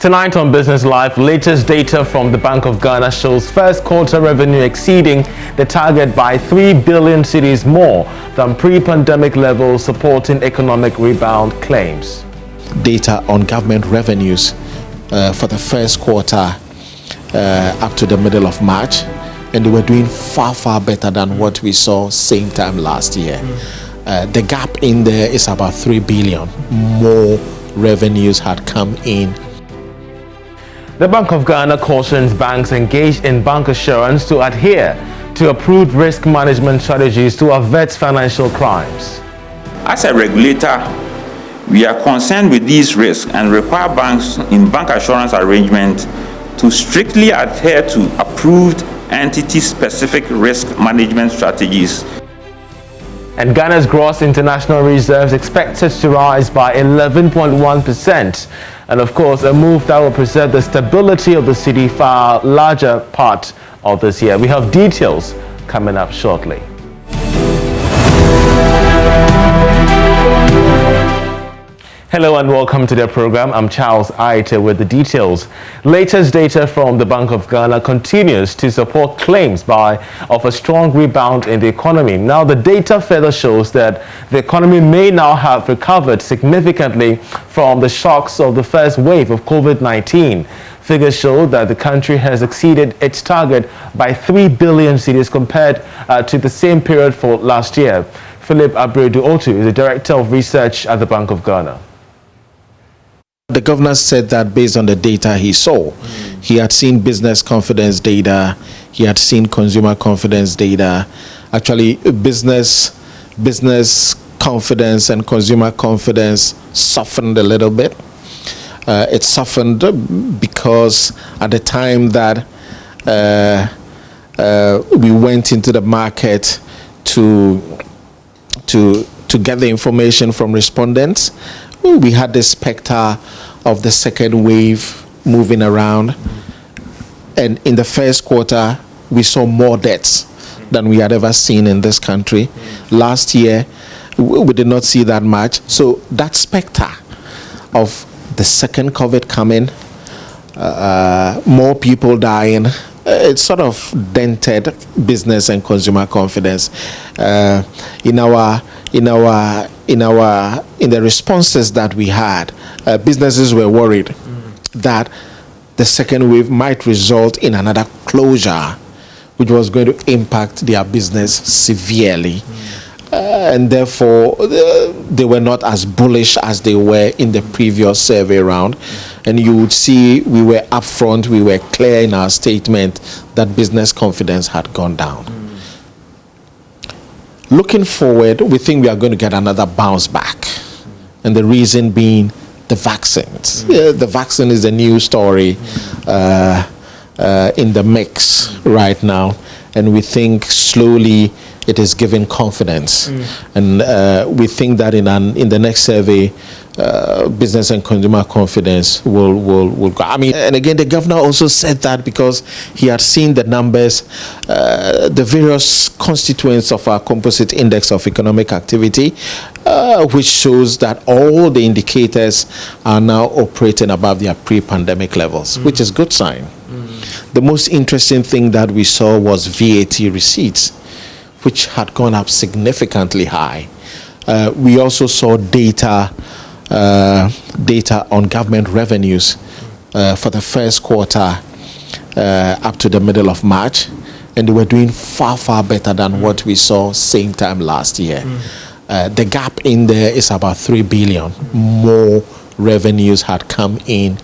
Tonight on Business Live, latest data from the Bank of Ghana shows first quarter revenue exceeding the target by 3 billion cedis more than pre-pandemic levels, supporting economic rebound claims. Data on government revenues for the first quarter up to the middle of March, and they were doing far better than what we saw same time last year. The gap in there is about 3 billion more revenues had come in. The Bank of Ghana cautions banks engaged in bancassurance to adhere to approved risk management strategies to avert financial crimes. As a regulator, we are concerned with these risks and require banks in bancassurance arrangements to strictly adhere to approved entity-specific risk management strategies. And Ghana's gross international reserves expected to rise by 11.1%. And of course, a move that will preserve the stability of the city for a larger part of this year. We have details coming up shortly. Hello and welcome to the program. I'm Charles Aite with the details. Latest data from the Bank of Ghana continues to support claims of a strong rebound in the economy. Now, the data further shows that the economy may now have recovered significantly from the shocks of the first wave of COVID-19. Figures show that the country has exceeded its target by 3 billion cedis compared to the same period for last year. Philip Abredu-Otu is the Director of Research at the Bank of Ghana. The governor said that based on the data he saw, he had seen business confidence data, he had seen consumer confidence data. Actually, business confidence and consumer confidence softened a little bit. It softened because at the time that we went into the market to get the information from respondents, we had the specter of the second wave moving around, and in the first quarter we saw more deaths than we had ever seen in this country. Last year we did not see that much, so that specter of the second COVID coming, more people dying, it sort of dented business and consumer confidence. In the responses that we had, businesses were worried that the second wave might result in another closure, which was going to impact their business severely. And therefore, they were not as bullish as they were in the previous survey round. And you would see we were upfront, we were clear in our statement that business confidence had gone down. Looking forward, we think we are going to get another bounce back. And the reason being the vaccines. The vaccine is a new story in the mix right now. And we think slowly it is giving confidence. And we think that in the next survey, business and consumer confidence will go. I mean, and again, the governor also said that because he had seen the numbers, the various constituents of our composite index of economic activity, which shows that all the indicators are now operating above their pre-pandemic levels, which is a good sign. The most interesting thing that we saw was VAT receipts, which had gone up significantly high. We also saw data on government revenues for the first quarter up to the middle of March, and they were doing far better than what we saw same time last year. The gap in there is about 3 billion more revenues had come in.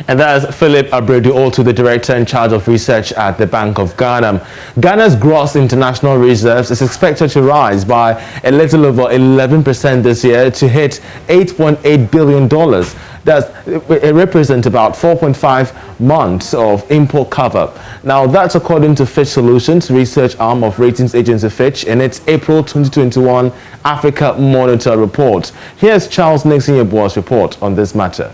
And that is Philip Abredu-Otu, the Director in charge of research at the Bank of Ghana. Ghana's gross international reserves is expected to rise by a little over 11% this year to hit $8.8 billion. It represents about 4.5 months of import cover. Now, that's according to Fitch Solutions, research arm of ratings agency Fitch, in its April 2021 Africa Monitor report. Here's Charles Nixon-Yeboah's report on this matter.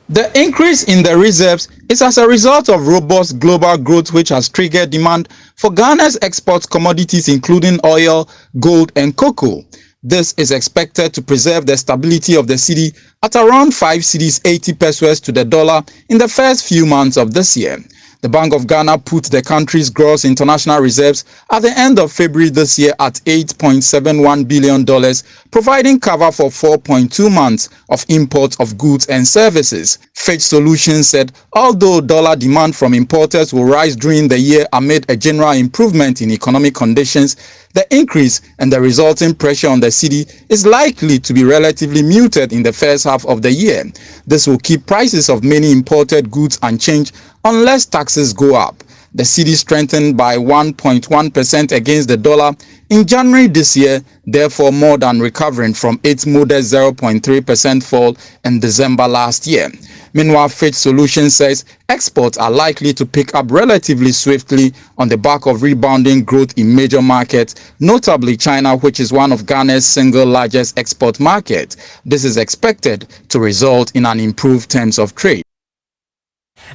The increase in the reserves is as a result of robust global growth, which has triggered demand for Ghana's export commodities, including oil, gold, and cocoa. This is expected to preserve the stability of the cedi at around 5 cedis 80 pesos to the dollar in the first few months of this year. The Bank of Ghana put the country's gross international reserves at the end of February this year at $8.71 billion, providing cover for 4.2 months of imports of goods and services. Fitch Solutions said although dollar demand from importers will rise during the year amid a general improvement in economic conditions, the increase and the resulting pressure on the cedi is likely to be relatively muted in the first half of the year. This will keep prices of many imported goods unchanged unless taxes go up. The cedi strengthened by 1.1% against the dollar in January this year, therefore more than recovering from its modest 0.3% fall in December last year. Meanwhile, Fitch Solutions says exports are likely to pick up relatively swiftly on the back of rebounding growth in major markets, notably China, which is one of Ghana's single largest export markets. This is expected to result in an improved terms of trade.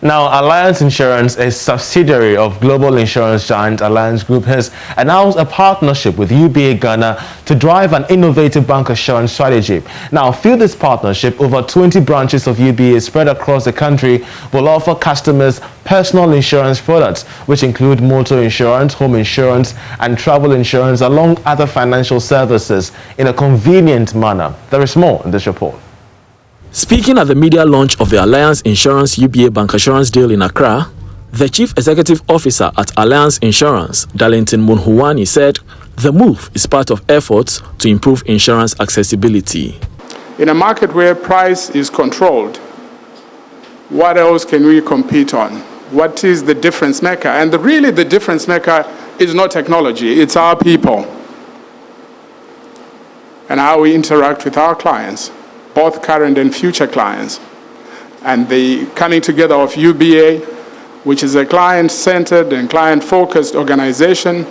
Now, Alliance Insurance, a subsidiary of global insurance giant Alliance Group, has announced a partnership with UBA Ghana to drive an innovative bancassurance strategy. Now, through this partnership, over 20 branches of UBA spread across the country will offer customers personal insurance products, which include motor insurance, home insurance, and travel insurance, along other financial services in a convenient manner. There is more in this report. Speaking at the media launch of the Alliance Insurance UBA bancassurance deal in Accra, the Chief Executive Officer at Alliance Insurance, Darlington Munhuwani, said the move is part of efforts to improve insurance accessibility. In a market where price is controlled, what else can we compete on? What is the difference maker? And really the difference maker is not technology, it's our people and how we interact with our clients, both current and future clients. And the coming together of UBA, which is a client-centered and client-focused organization,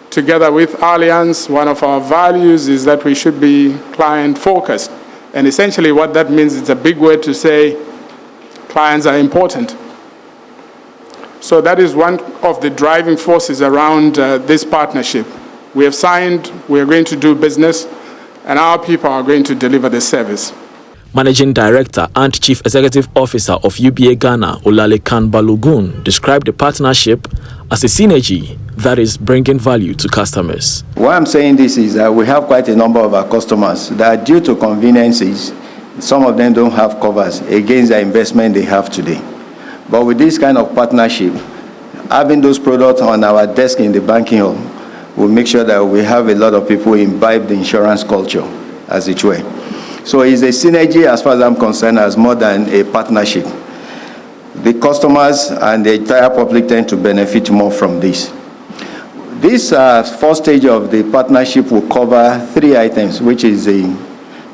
together with Allianz, one of our values is that we should be client-focused. And essentially what that means, it's a big word to say clients are important. So that is one of the driving forces around this partnership. We have signed, we are going to do business, and our people are going to deliver the service. Managing Director and Chief Executive Officer of UBA Ghana, Olalekan Balogun, described the partnership as a synergy that is bringing value to customers. Why I'm saying this is that we have quite a number of our customers that, due to conveniences, some of them don't have covers against the investment they have today. But with this kind of partnership, having those products on our desk in the banking hall will make sure that we have a lot of people imbibe the insurance culture, as it were. So it's a synergy as far as I'm concerned, as more than a partnership. The customers and the entire public tend to benefit more from this. This first stage of the partnership will cover 3 items, which is a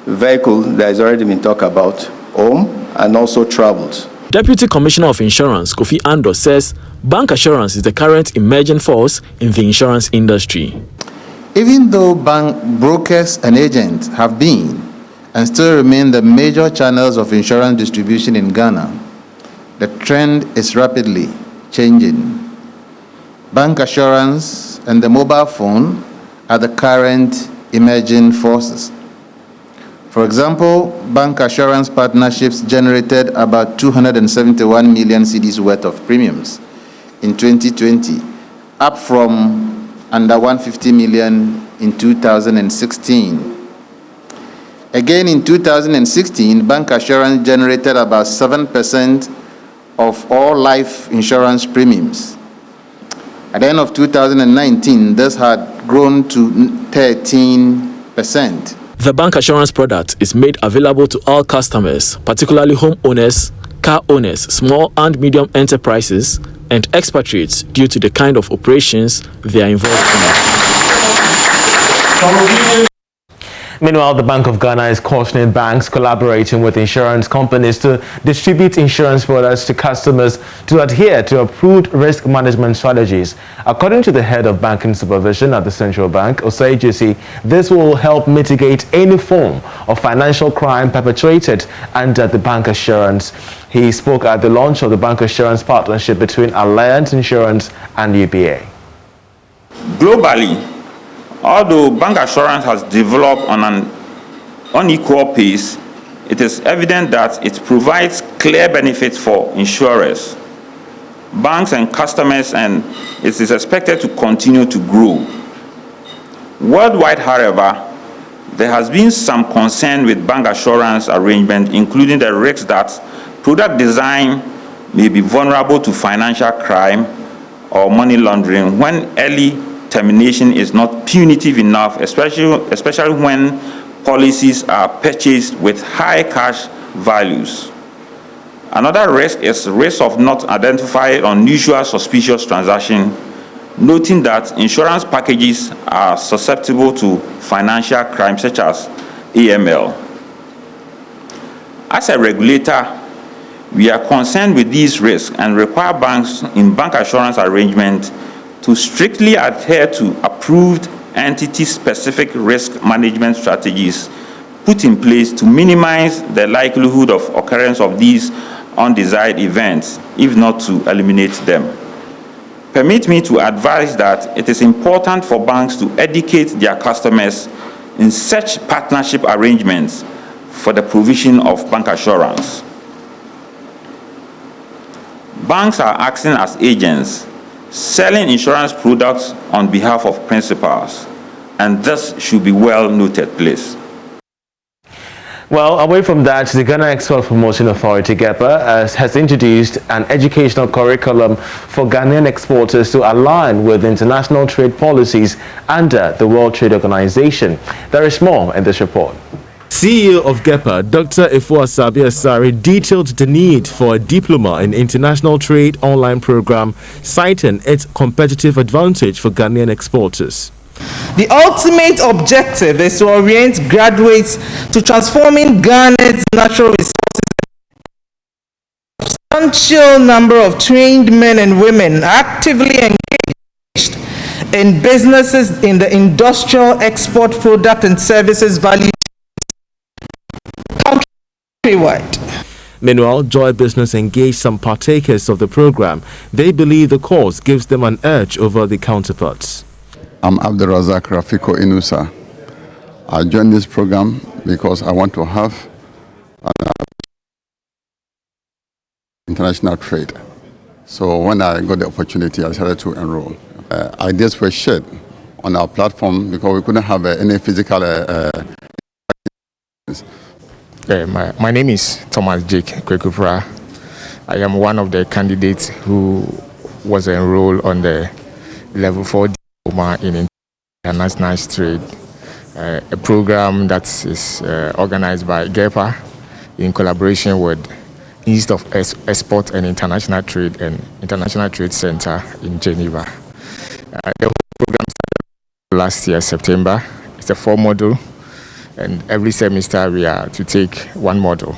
vehicle that has already been talked about, home, and also travels. Deputy Commissioner of Insurance, Kofi Ando, says bancassurance is the current emerging force in the insurance industry. Even though bank brokers and agents have been and still remain the major channels of insurance distribution in Ghana, the trend is rapidly changing. Bancassurance and the mobile phone are the current emerging forces. For example, bancassurance partnerships generated about 271 million cedis worth of premiums in 2020, up from under 150 million in 2016. Again, in 2016, bancassurance generated about 7% of all life insurance premiums. At the end of 2019, this had grown to 13%. The bancassurance product is made available to all customers, particularly homeowners, car owners, small and medium enterprises, and expatriates due to the kind of operations they are involved in. Meanwhile, the Bank of Ghana is cautioning banks collaborating with insurance companies to distribute insurance products to customers to adhere to approved risk management strategies. According to the head of banking supervision at the Central Bank, Osei, this will help mitigate any form of financial crime perpetrated under the bancassurance. He spoke at the launch of the bancassurance partnership between Alliance Insurance and UBA. Globally, Although bank assurance has developed on an unequal pace, it is evident that it provides clear benefits for insurers, banks and customers, and it is expected to continue to grow. Worldwide, however, there has been some concern with bank assurance arrangement, including the risk that product design may be vulnerable to financial crime or money laundering when early termination is not punitive enough, especially when policies are purchased with high cash values. Another risk is risk of not identifying unusual suspicious transaction, noting that insurance packages are susceptible to financial crime such as AML. As a regulator, we are concerned with these risks and require banks in bank assurance arrangement to strictly adhere to approved entity-specific risk management strategies put in place to minimize the likelihood of occurrence of these undesired events, if not to eliminate them. Permit me to advise that it is important for banks to educate their customers in such partnership arrangements for the provision of bank assurance. Banks are acting as agents, selling insurance products on behalf of principals, and this should be well noted, please. Well, away from that, the Ghana Export Promotion Authority, GEPA, has introduced an educational curriculum for Ghanaian exporters to align with international trade policies under the World Trade Organization. There is more in this report. CEO of GEPA, Dr. Efuasabi Asari, detailed the need for a diploma in international trade online program, citing its competitive advantage for Ghanaian exporters. The ultimate objective is to orient graduates to transforming Ghana's natural resources. A substantial number of trained men and women actively engaged in businesses in the industrial export product and services value countrywide. Meanwhile, Joy Business engaged some partakers of the program. They believe the course gives them an edge over the counterparts. I'm Abdelrazak Rafiko Inusa. I joined this program because I want to have international trade. So when I got the opportunity, I decided to enroll. Ideas were shared on our platform because we couldn't have any physical. My name is Thomas Jake Kwekupra. I am one of the candidates who was enrolled on the level 4 diploma in international trade, a program that is organized by GEPA in collaboration with East of Export and International Trade and International Trade Center in Geneva. The whole program started last year, September. It's a 4-module, and every semester we are to take 1 module.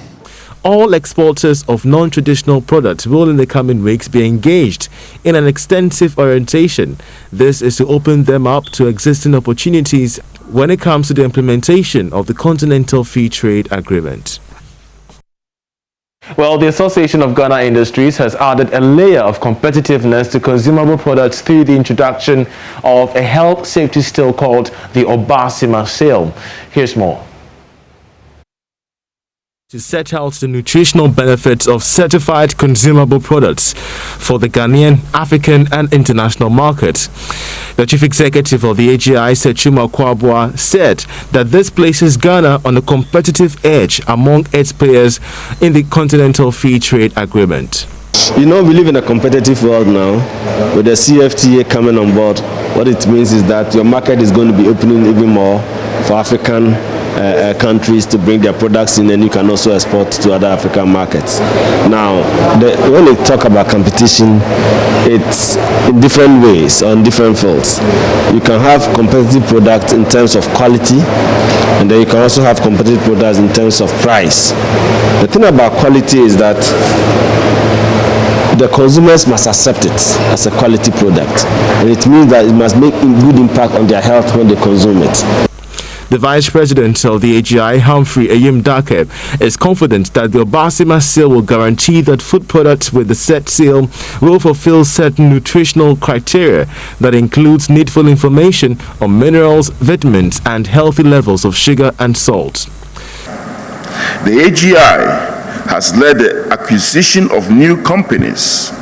All exporters of non-traditional products will in the coming weeks be engaged in an extensive orientation. This is to open them up to existing opportunities when it comes to the implementation of the Continental Free Trade Agreement. Well, the Association of Ghana Industries has added a layer of competitiveness to consumable products through the introduction of a health safety still called the Obasima Seal. Here's more. To set out the nutritional benefits of certified consumable products for the Ghanaian, African and international markets. The chief executive of the AGI, Sechuma Kwabwa, said that this places Ghana on a competitive edge among its players in the Continental Free Trade Agreement. You know, we live in a competitive world now. With the CFTA coming on board, what it means is that your market is going to be opening even more for African countries to bring their products in, and you can also export to other African markets. Now, when we talk about competition, it's in different ways, on different fields. You can have competitive products in terms of quality, and then you can also have competitive products in terms of price. The thing about quality is that the consumers must accept it as a quality product, and it means that it must make a good impact on their health when they consume it. The Vice President of the AGI, Humphrey Ayim Dake, is confident that the Obasima seal will guarantee that food products with the set seal will fulfill certain nutritional criteria that includes needful information on minerals, vitamins, and healthy levels of sugar and salt. The AGI has led the acquisition of new companies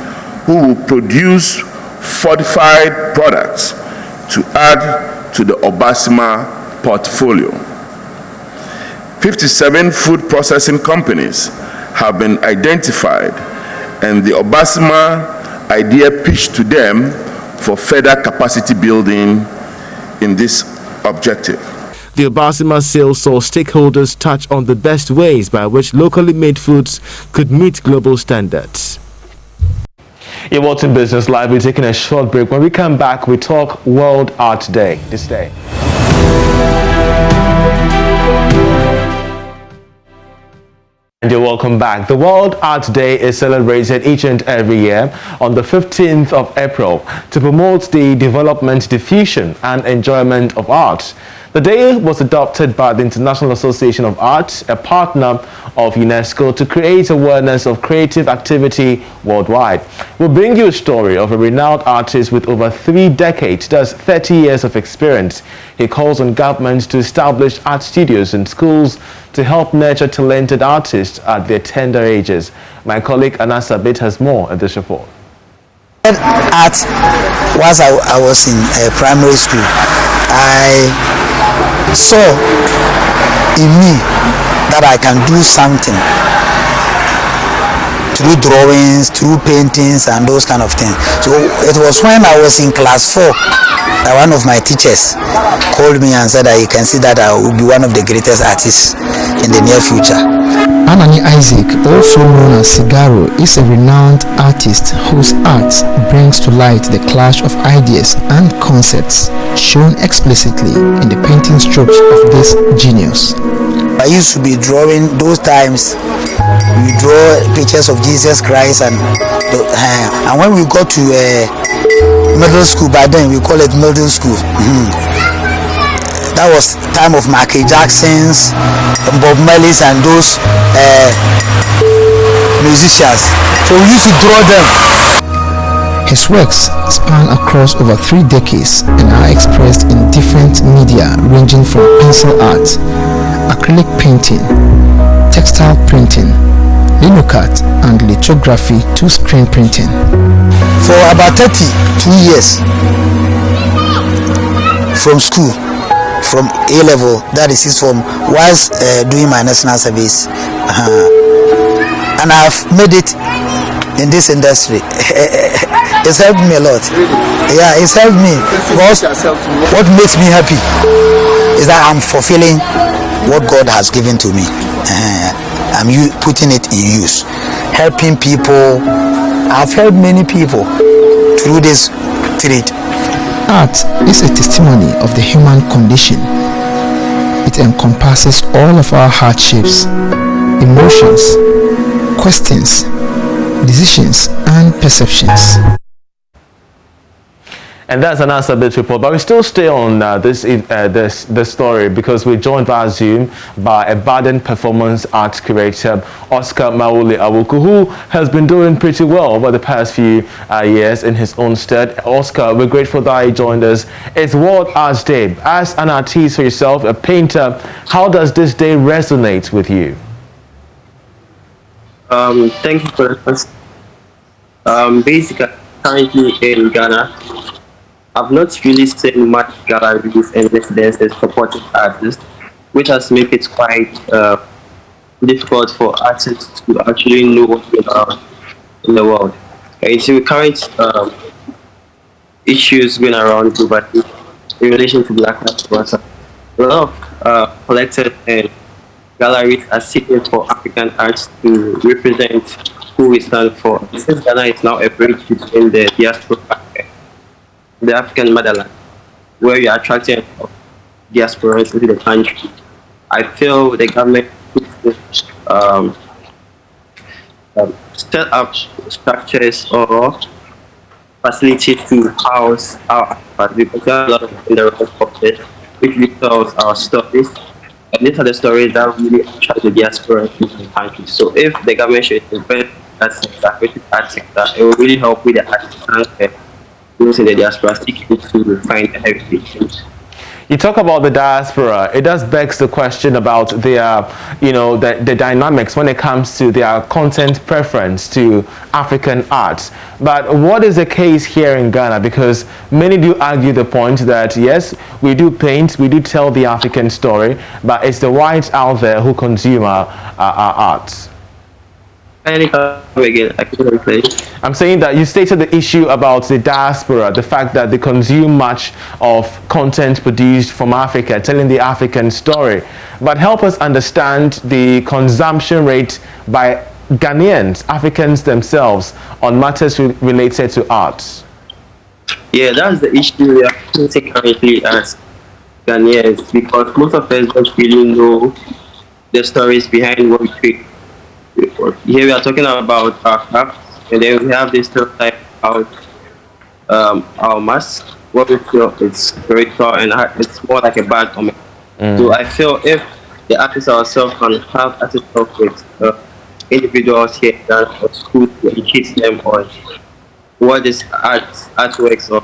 who will produce fortified products to add to the Obasima portfolio. 57 food processing companies have been identified, and the Obasima idea pitched to them for further capacity building in this objective. The Obasima sale saw stakeholders touch on the best ways by which locally made foods could meet global standards. You're watching Business Live. We're taking a short break. When we come back, we talk World Art Day this day. And you're welcome back. The World Art Day is celebrated each and every year on the 15th of April to promote the development, diffusion, and enjoyment of art. The day was adopted by the International Association of Arts, a partner of UNESCO, to create awareness of creative activity worldwide. We'll bring you a story of a renowned artist with over 3 decades, that's 30 years of experience. He calls on governments to establish art studios in schools to help nurture talented artists at their tender ages. My colleague Anasabit has more at this report. Art, whilst I was in primary school, I saw in me that I can do something through drawings, through paintings and those kind of things. So it was when I was in class 4 that one of my teachers called me and said that you can see that I will be one of the greatest artists in the near future. Anani Isaac, also known as Cigaro, is a renowned artist whose art brings to light the clash of ideas and concepts shown explicitly in the painting strokes of this genius. I used to be drawing those times. We draw pictures of Jesus Christ, and when we got to middle school, by then we call it middle school. That was time of Michael Jackson's, Bob Marley's, and those musicians. So we used to draw them. His works span across over 3 decades and are expressed in different media ranging from pencil art, acrylic painting, textile printing, linocut and lithography to screen printing. For about 32 years from school, from A-level, that is from whilst doing my national service, and I've made it in this industry. It's helped me a lot. Yeah, it's helped me because what makes me happy is that I'm fulfilling what God has given to me. I'm putting it in use, helping people. I've helped many people through this trade. Art is a testimony of the human condition. It encompasses all of our hardships, emotions, questions, decisions, and perceptions. And that's an answer bit report. But we still stay on this story because we're joined via Zoom by a Baden performance arts curator, Oscar Maruli Awuku, who has been doing pretty well over the past few years in his own stead. Oscar, we're grateful that you joined us. It's World Arts Day. As an artist for yourself, a painter, how does this day resonate with you? Thank you for the question. Basically, currently in Ghana, I've not really seen much galleries and residences supporting artists, which has made it quite difficult for artists to actually know what's going on in the world. And so current issues going around globally in relation to Black Lives Matter, a lot of collectors and galleries are seeking for African arts to represent who we stand for. Since Ghana is now a bridge between the diaspora and the African motherland, where you are attracting diasporans into the country, I feel the government should set up structures or facilities to house our artists, because there are a lot of in the pockets which tells our stories. And these are the stories that really attract the diaspora in the country. So if the government should invest in that sector, creative art sector, it will really help with the artists and those in the diaspora seeking to find the heritage. You talk about the diaspora. It does beg the question about their, the dynamics when it comes to their content preference to African art. But what is the case here in Ghana? Because many do argue the point that, yes, we do paint, we do tell the African story, but it's the whites out there who consume our art. I'm saying that you stated the issue about the diaspora, the fact that they consume much of content produced from Africa, telling the African story. But help us understand the consumption rate by Ghanaians, Africans themselves, on matters related to arts. Yeah, that's the issue we are facing currently as Ghanaians, because most of us don't really know the stories behind what we create. Here we are talking about our crafts, and then we have this stereotype about our mask. What we feel it's spiritual and it's more like a bad comment. So I feel if the artists ourselves can have artists talk with individuals here that are school to educate them on what is artworks or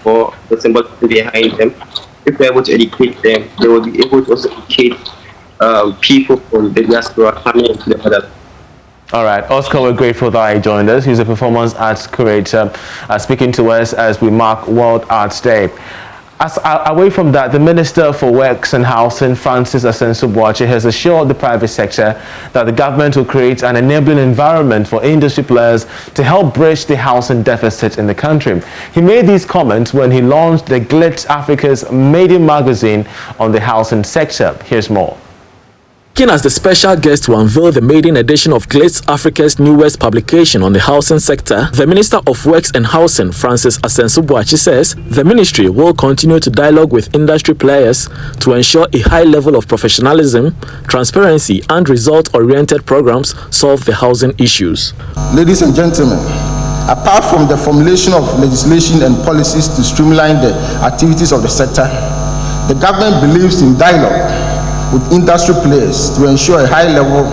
for the symbolism behind them. If we're able to educate them, they will be able to also educate people from the diaspora coming into the model. All right, Oscar, we're grateful that you joined us. He's a performance arts curator speaking to us as we mark World Arts Day. Away from that, the Minister for Works and Housing, Francis Ascensi, has assured the private sector that the government will create an enabling environment for industry players to help bridge the housing deficit in the country. He made these comments when he launched the Glitz Africa's maiden magazine on the housing sector. Here's more. Speaking as the special guest to unveil the maiden edition of Glitz Africa's newest publication on the housing sector, the Minister of Works and Housing, Francis Ascensi, says the ministry will continue to dialogue with industry players to ensure a high level of professionalism, transparency, and result-oriented programs solve the housing issues. Ladies and gentlemen, apart from the formulation of legislation and policies to streamline the activities of the sector, the government believes in dialogue with industry players to ensure a high level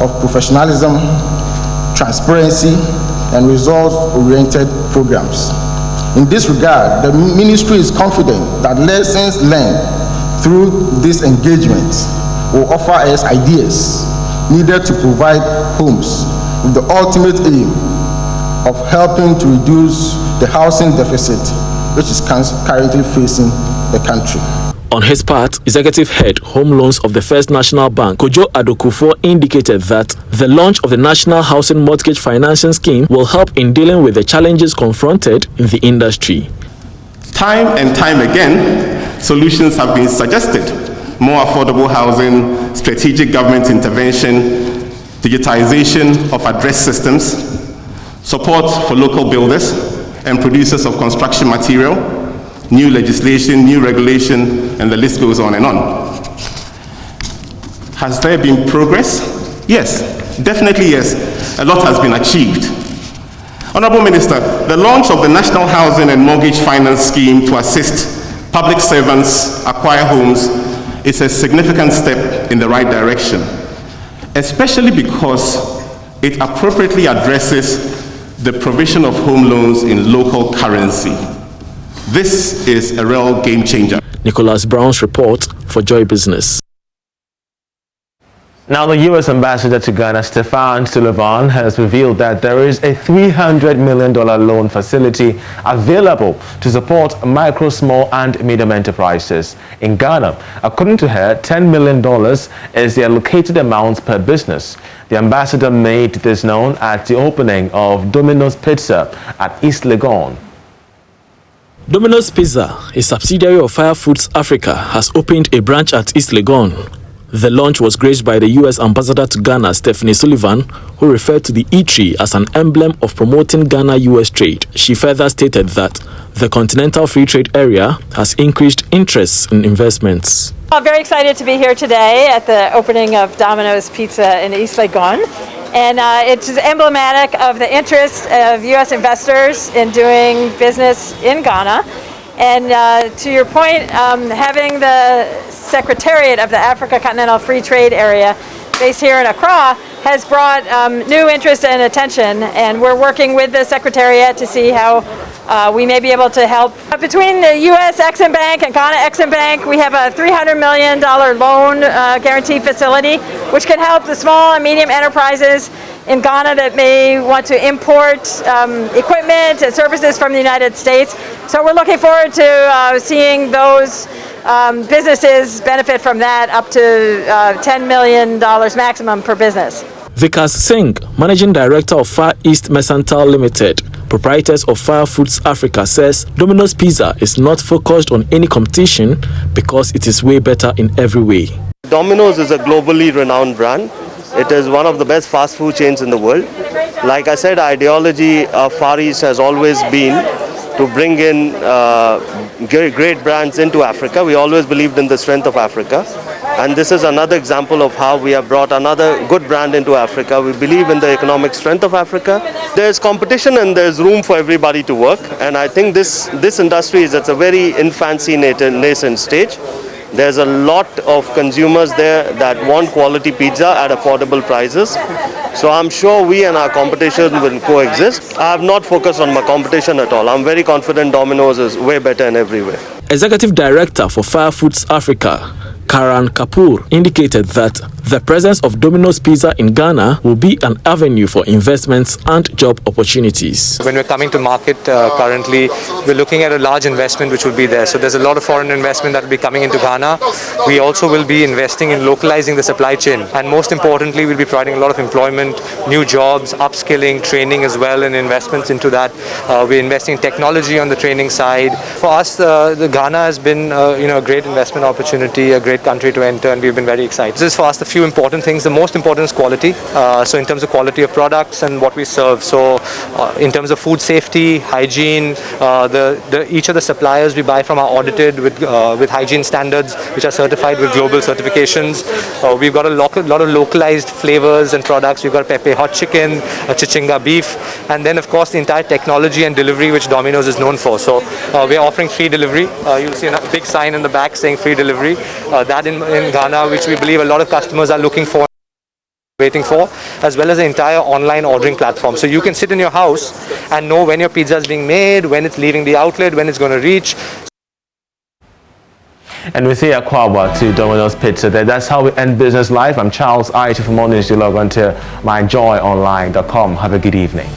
of professionalism, transparency, and results-oriented programs. In this regard, the ministry is confident that lessons learned through this engagement will offer us ideas needed to provide homes with the ultimate aim of helping to reduce the housing deficit which is currently facing the country. On his part, Executive Head Home Loans of the First National Bank, Kojo Adokufo, indicated that the launch of the National Housing Mortgage Financing Scheme will help in dealing with the challenges confronted in the industry. Time and time again, solutions have been suggested. More affordable housing, strategic government intervention, digitization of address systems, support for local builders and producers of construction material, new legislation, new regulation, and the list goes on and on. Has there been progress? Yes, definitely yes. A lot has been achieved. Honorable Minister, the launch of the National Housing and Mortgage Finance Scheme to assist public servants acquire homes is a significant step in the right direction, especially because it appropriately addresses the provision of home loans in local currency. This is a real game changer. Nicholas Brown's report for Joy Business. Now, the U.S. Ambassador to Ghana, Stefan Sullivan, has revealed that there is a $300 million loan facility available to support micro, small, and medium enterprises in Ghana. According to her, $10 million is the allocated amount per business. The ambassador made this known at the opening of Dominos Pizza at East Legon. Dominos Pizza, a subsidiary of Fire Foods Africa, has opened a branch at East Legon. The launch was graced by the U.S. Ambassador to Ghana, Stephanie Sullivan, who referred to the eatery as an emblem of promoting Ghana-U.S. trade. She further stated that the Continental Free Trade Area has increased interest in investments. I'm very excited to be here today at the opening of Dominos Pizza in East Legon. And it's emblematic of the interest of U.S. investors in doing business in Ghana. And to your point, having the Secretariat of the Africa Continental Free Trade Area based here in Accra has brought new interest and attention, and we're working with the Secretariat to see how we may be able to help. Between the U.S. Exim Bank and Ghana Exim Bank, we have a $300 million loan guarantee facility, which can help the small and medium enterprises in Ghana that may want to import equipment and services from the United States. So we're looking forward to seeing those businesses benefit from that, up to $10 million maximum per business. Vikas Singh, Managing Director of Far East Mercantile Limited, proprietors of Fire Foods Africa, says Domino's Pizza is not focused on any competition because it is way better in every way. Domino's is a globally renowned brand. It is one of the best fast food chains in the world. Like I said, ideology of Far East has always been to bring in great brands into Africa. We always believed in the strength of Africa. And this is another example of how we have brought another good brand into Africa. We believe in the economic strength of Africa. There's competition and there's room for everybody to work. And I think this industry is at a very infancy nascent stage. There's a lot of consumers there that want quality pizza at affordable prices. So I'm sure we and our competition will coexist. I have not focused on my competition at all. I'm very confident Domino's is way better in every way. Executive Director for Fire Foods Africa, Karan Kapoor, indicated that the presence of Domino's Pizza in Ghana will be an avenue for investments and job opportunities. When we're coming to market currently, we're looking at a large investment which will be there. So there's a lot of foreign investment that will be coming into Ghana. We also will be investing in localizing the supply chain. And most importantly, we'll be providing a lot of employment, new jobs, upskilling, training as well, and investments into that. We're investing in technology on the training side. For us, the Ghana has been a great investment opportunity, a great country to enter, and we've been very excited. This is for us the few important things. The most important is quality. So in terms of quality of products and what we serve. So in terms of food safety, hygiene, each of the suppliers we buy from are audited with hygiene standards, which are certified with global certifications. We've got a lot of localized flavors and products. We've got Pepe hot chicken, chichinga beef, and then of course the entire technology and delivery which Domino's is known for. So we're offering free delivery. You'll see a big sign in the back saying free delivery. That in Ghana, which we believe a lot of customers are looking for, waiting for, as well as the entire online ordering platform. So you can sit in your house and know when your pizza is being made, when it's leaving the outlet, when it's going to reach. And we say Akwaaba to Domino's Pizza. That's how we end Business Live. I'm Charles Aite. For more news, you log on to myjoyonline.com. Have a good evening.